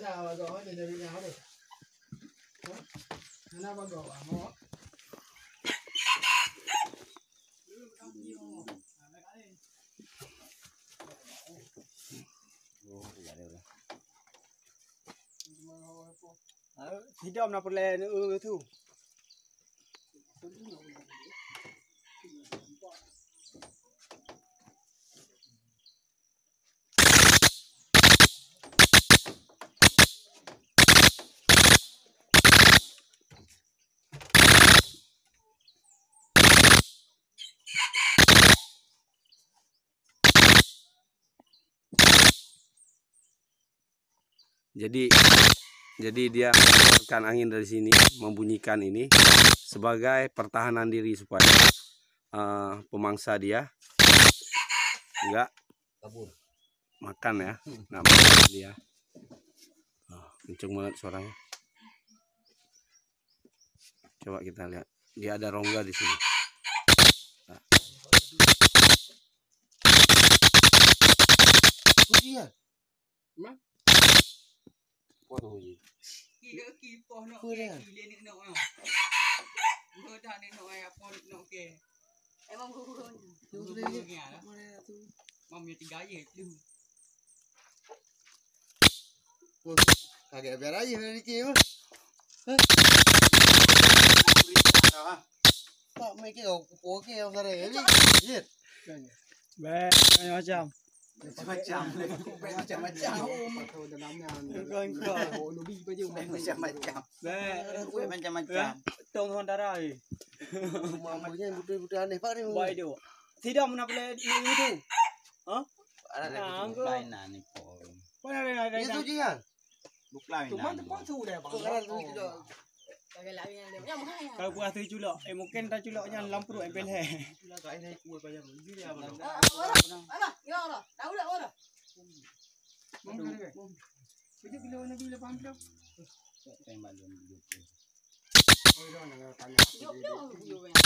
nào mà gọi thì bị nháo được. Thế nào mà gọi à nó. Hidup nak perlu tu. Jadi dia mengeluarkan angin dari sini, membunyikan ini sebagai pertahanan diri supaya pemangsa dia enggak Kabur. Makan ya, nggak makan dia. Kenceng banget suaranya. Coba kita lihat, dia ada rongga di sini. Nah. Iya. Mah? Waduh. Kira kipoh nak ke kile ni nak ah. Gua dah ni nak apa nak ke. Emang guru ni. Guru ni ah. Mana tu? Mam ya 3 ayat tu. Agak biar aja ni ke. Tak make kau poke kau sare ni. Yet. Macam. Macam-macam. Kau dalamnya. Kau lebih baju macam-macam. Macam-macam. Tong tuan darah ni. Mamanya budak-budak aneh pak ni. Baik dia. Tidak mana boleh ni tu. Ha? Ada mainan ni pun. Mana ada. Itu je kan. Bukan. Cuma tempat tu dah. Sekarang tu tidak. Kalau buat tu culak, mungkin tak culaknya lampu empel he. Culak kat ini kuat bayar. Ini dia abang. Alah, ya Allah. Tahu dah orang. Bila bila bila paham dah. Tembak dulu. Oh, dah nak tanya. Jom dah video yang.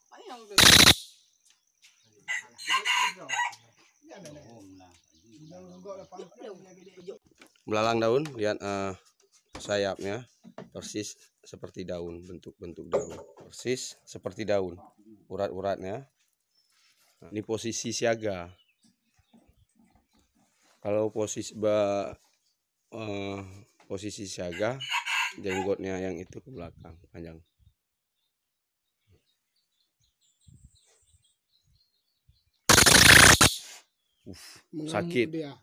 Ayam tu. Belalang daun, lihat sayapnya persis seperti daun, bentuk-bentuk daun, persis seperti daun, urat-uratnya. Ini posisi siaga. Kalau posisi siaga, jenggotnya yang itu ke belakang panjang. Sakit. Dia.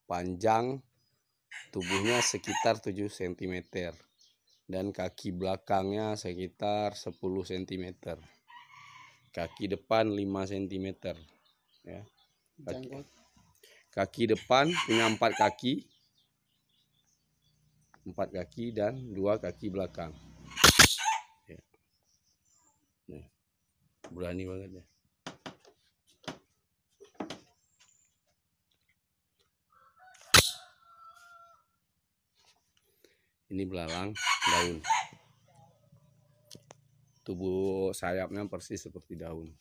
Panjang tubuhnya sekitar 7 cm dan kaki belakangnya sekitar 10 cm. Kaki depan 5 cm ya. Kaki depan punya 4 kaki. 4 kaki dan 2 kaki belakang. Ya. Nih, berani banget ya. Ini belalang daun. Tubuh sayapnya persis seperti daun.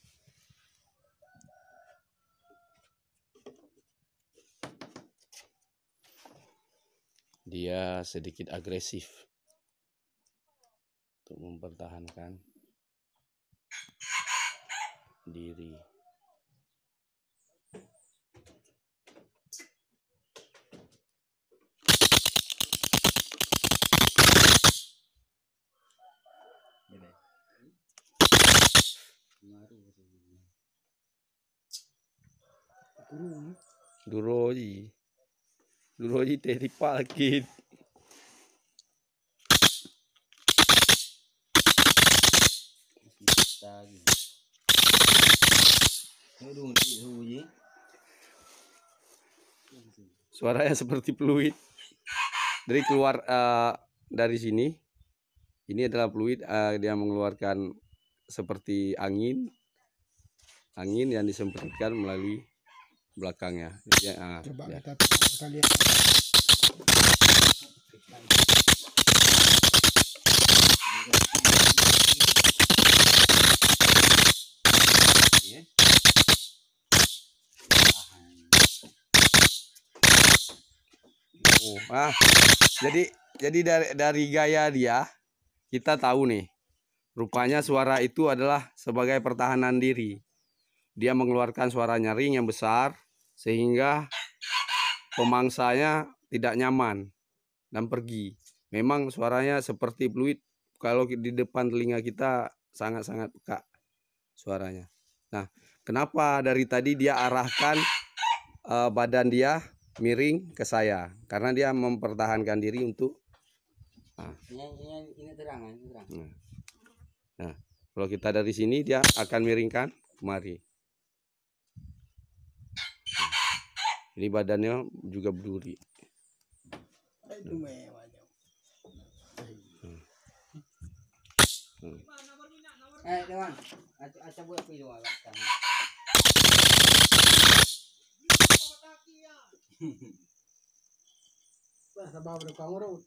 Dia sedikit agresif untuk mempertahankan diri. Duro ji teri pakit. Suaranya seperti peluit. Dari keluar dari sini. Ini adalah peluit, dia mengeluarkan seperti angin yang disemprotkan melalui belakangnya. Ya, Coba ya. kita lihat. Wah, jadi dari gaya dia kita tahu nih, rupanya suara itu adalah sebagai pertahanan diri. Dia mengeluarkan suara nyaring yang besar sehingga pemangsanya tidak nyaman dan pergi. Memang suaranya seperti fluid, kalau di depan telinga kita sangat-sangat peka suaranya. Nah, kenapa dari tadi dia arahkan badan dia miring ke saya? Karena dia mempertahankan diri untuk Ini terang, ini terang. Nah, kalau kita dari sini dia akan miringkan kemari. Ini badannya juga berduri. Dewan, aca buat video agak sekarang. Bah, sabab ada kanguru.